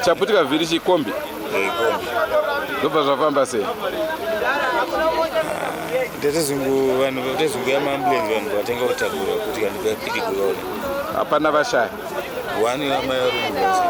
Chaputika vhiri chikombi. Ndobva zvafamba sei? Ndetezungu yamaambulenzi vanhu vatenga kutakura kuti kandivapidigwe hapana vashaya. wani amai varungu vose.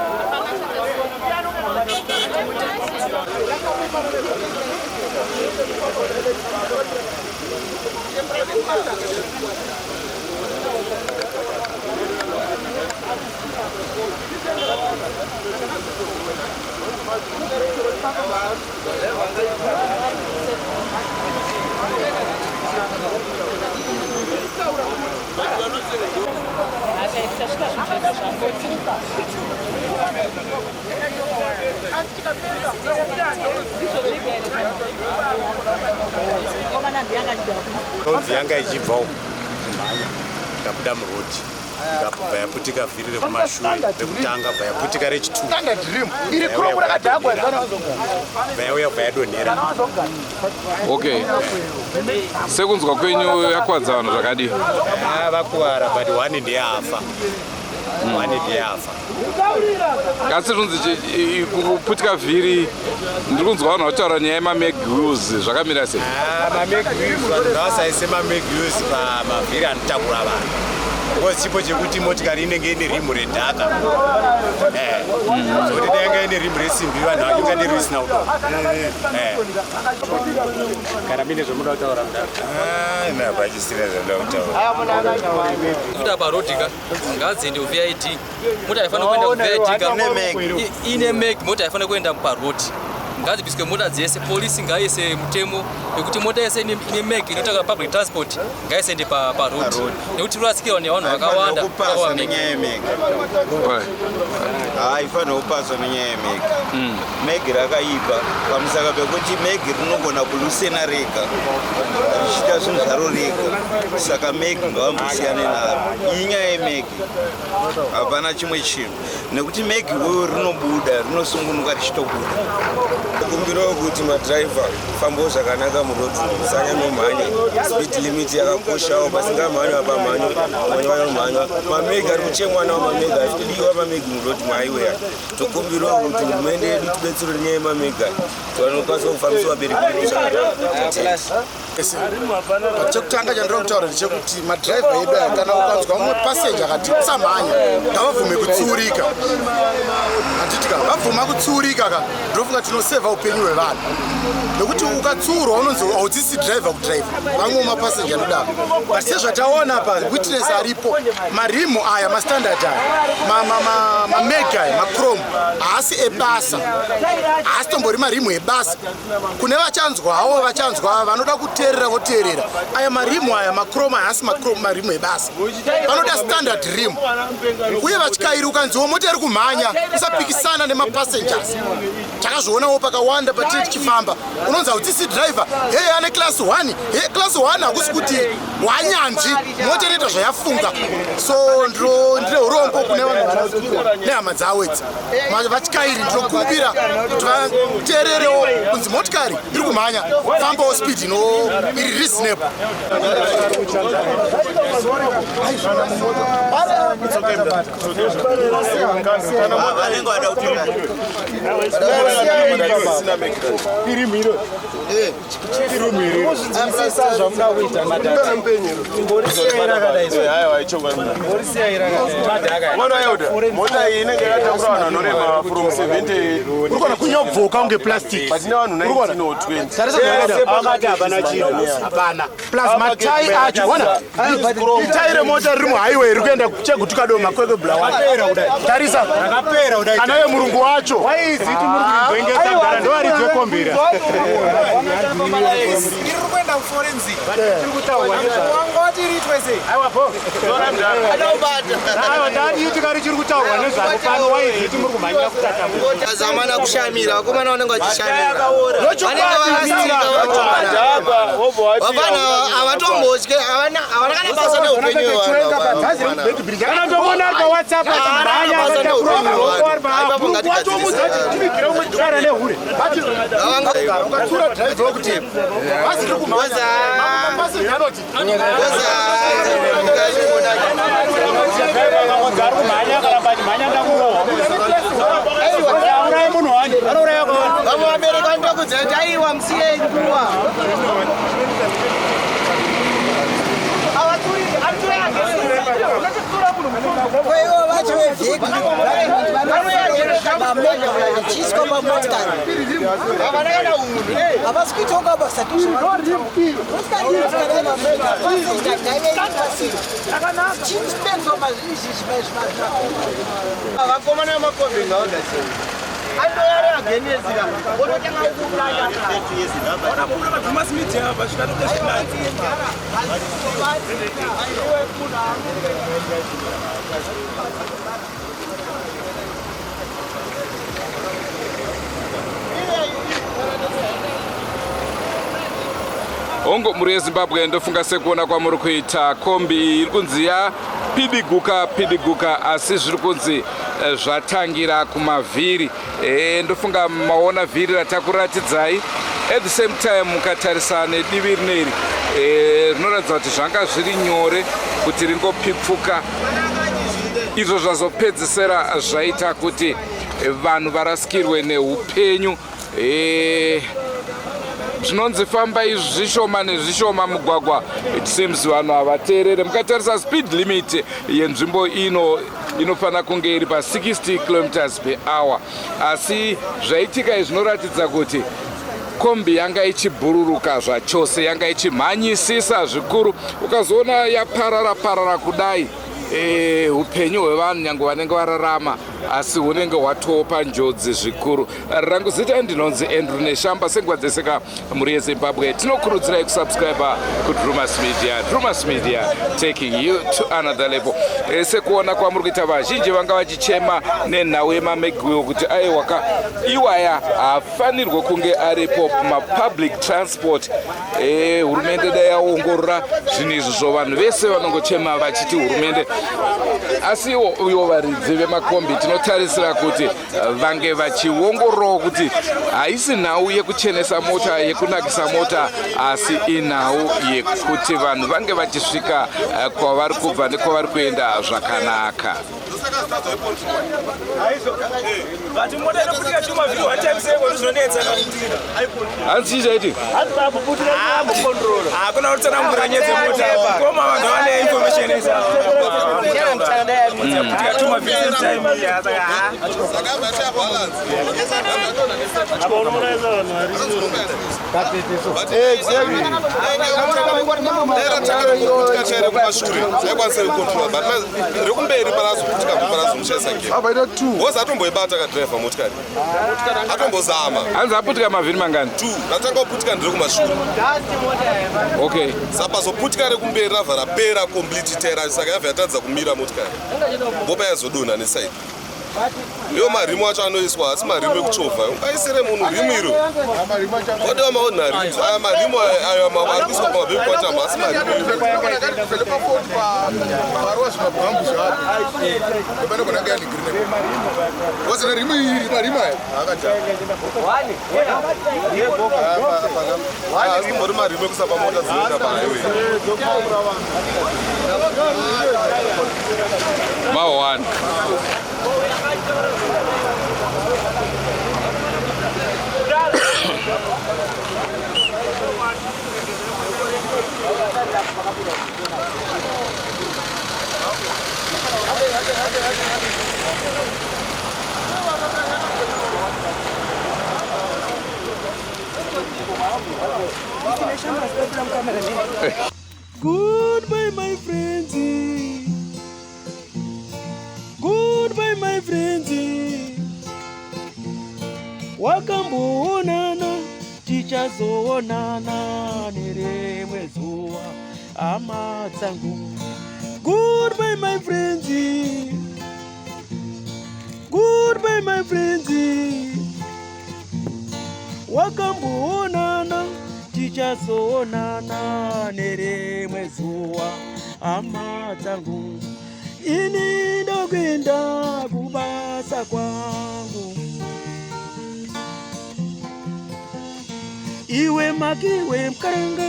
Yanga ichibvawo ndabuda murodi ndabva yaputika vhiri rekumashure rekutanga bva yaputika rechitu vayauya bva yadonhera. Okay, sekunzwa kwenyu yakwadza vanhu zvakadii? Vakuwara but one ndeyafa. Kasi zvunzi kuputika vhiri ndiri kunzwa vanhu vataura nyaya yemameg wheels zvakamira sei? Mameg wheels vanhu ngavasaise mameg wheels pamavhiri anotakura vanhu. Because chipo chekuti motikari inenge ine rimu redhaka. Zvokuti danga ine rimu resimbi vanhu vanenge ndiri risina kudoko. Kana mine zvomuda kutaura mudaro? Napachisina zvomuda kutaura. Kuda parodika ngaziende kuVIT. Mota haifani kuenda kuVIT ine meg mota haifani kuenda parodi. Ngazi bisike mota dzese polisi ngaise mutemo yekuti mota yese ine meg inotaka public transport ngaisende parodi. Nekuti rwasikirwa nevanhu vakawanda kupaswa nenyaya yemeg. Haifani kupaswa nenyaya yemeg. Meg rakaipa pamusaka pekuti meg rinogona kulusena rega richiita zvinhu zvaro rega. Saka meg ngavambosiyane naro. Iyi nyaya yemeg hapana chimwe chinhu nekuti meg iwewe rinobuda rinosungunuka richitobuda. Kumbirawo kuti madhiraivha fambawo zvakanaka murodi musanyanomhanya. Speed limit yakakoshawo pasingamhanywa pamhanywa. Mameg ari kuchemwa nawo mameg achitidiwa mameg murodi maiweya. Tokumbirawo kuti hurumende yedu tibetsere nyaya yemameg tiwanokwanisa kufambisa vabereki vedu zvakanaka. Chekutanga chandiri kutaura ndechekuti madhiraivha edu aya kana ukanzwa mumwe pasenja akati usamhanya ngavabvume kutsiurika. Handitika vabvuma kutsiurika ka ndofunga tinosevha upenyu hwevanhu nekuti ukatsiurwa unonzi haudzisi dhiraivha kudhiraivha vamwe mapasenja anodaro. But sezvataona pa witness aripo marimu aya mastandard aya mameg aya machrome haasi ebasa haasi tombori marimu ebasa. Kune vachanzwawo vachanzwa vanoda kuteerera voteerera. Aya marimu aya machrome aya haasi marimu ebasa vanoda standard rim uye vatyairi ukanziwo mota iri kumhanya usapikisana nemapassengers. Takazvionawo pakawanda patiri tichifamba unonzi haudzisi dhiraivha hei ane class 1 class 1 hakusi kuti wanyanzvi mota inoita zvayafunga. So ndine urombo kune vanhu nehama dzawo idzi vatyairi ndinokumbira kuti vateererewo kunzi motikari iri kumhanya fambawo speed iri reasonable. Vanenge vada kutora mota iyi inenge yakatakura vanhu vanorema from 70 urikona kunyobvoka unge plastic patina vanhu 19 hapana chinhu hapana plus matai acho ona itai remota riri muhighway riri kuenda chegutuka doma kweke blawa tarisa kana ye murungu wacho waiziti muri kumbengeza gara ndo ari dzekombira iri kuenda kuforensic tiri kutaura wangoti ritwe sei aiwa po adobata ndani tikari chiri kutaura nezvako pano waiziti muri kumhanyira kutatamura zamana kushamira vakomana vanenge vachishamira vapana havatombotye havana kana basa neupenyu hwevanhu kana ndomona ari pawhatsapp achimhanya Hongo muri Zimbabwe ndofunga sekuona kwa muri kuita kombi iri kunzi pidiguka asi zviri kunzi zvatangira kumavhiri. Ndofunga maona vhiri ratakuratidzai. At the same time mukatarisa nedivi rineri rinoratidza kuti zvanga zviri nyore kuti ringopipfuka. Izvo zvazopedzisira zvaita kuti vanhu varasikirwe neupenyu. Zvinonzi fambai zvishoma nezvishoma mugwagwa. It seems vanhu havateerere. Mukatarisa speed limit yenzvimbo inofanira kunge iri pa 60 km/h. Asi zvaitika zvinoratidza kuti kombi yanga ichibhururuka zvachose, yanga ichimhanyisisa zvikuru. Ukazoona yaparara kudai, upenyu hwevanhu nyange vanenge vararama asi hunenge hwatopa njodzi zvikuru. Rangu zita ndinonzi Andrew Neshamba. Senguva dzeseka muri yeZimbabwe tinokurudzirai kusubscribe kuDrumas Media. Drumas Media taking you to another level. Sekuona kwamuri kuita vazhinji vanga vachichema nenhau yemaMegwell kuti iwaya hafanirwe kunge aripo mapublic transport. Hurumende dai yaongorora zvinhu izvozvo, vanhu vese vanongochema vachiti hurumende. Asi ivo varidzi vemakombi tinotarisira kuti vange vachiongororawo kuti haisi nhau yekuchenesa mota, yekunakisa mota, asi inhau yekuti vanhu vange vachisvika kwavari kubva nekwavari kuenda zvakanaka. Hanzi chichaiti? Hakuna kutsanangura nyaya dzemota. Koma vanhu vane information yesa. Tikatuma visit time ya atomboibata kadriver motikari atombozama hanzi aputika mavhiri mangani 2 natanga kuputika ndiri kumashure. Okay, saka zoputika rekumberi ravha rapera complete tera, saka yabva yatadza kumira motikari bopa yazodonha nesaidi. Iyo marimu acho anoiswa asi marimu ekuchovha. Ungaisire munhu rimu iro wadiwa maonari aya marimu ayo ari kuiswa pamabheki kwatamba asi marimu asimbori marimu ekusapa mota dzinoenda pahighway. Mawan. Goodbye, my friends. Goodbye, my friends. Wakamboonana tichazoonana nerimwe zuva, hama dzangu. Goodbye, my friends. Goodbye, my friends. Wakamboonana tichazoonana nerimwe zuva, hama dzangu. Ini ndokwenda kubasa kwangu. iwe maki iwe mkaranga.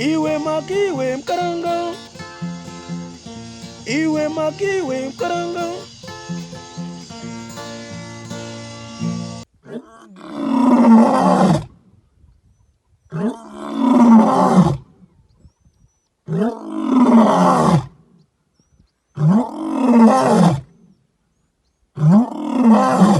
Iwe maki iwe mkaranga. Iwe maki iwe mkaranga. Oh,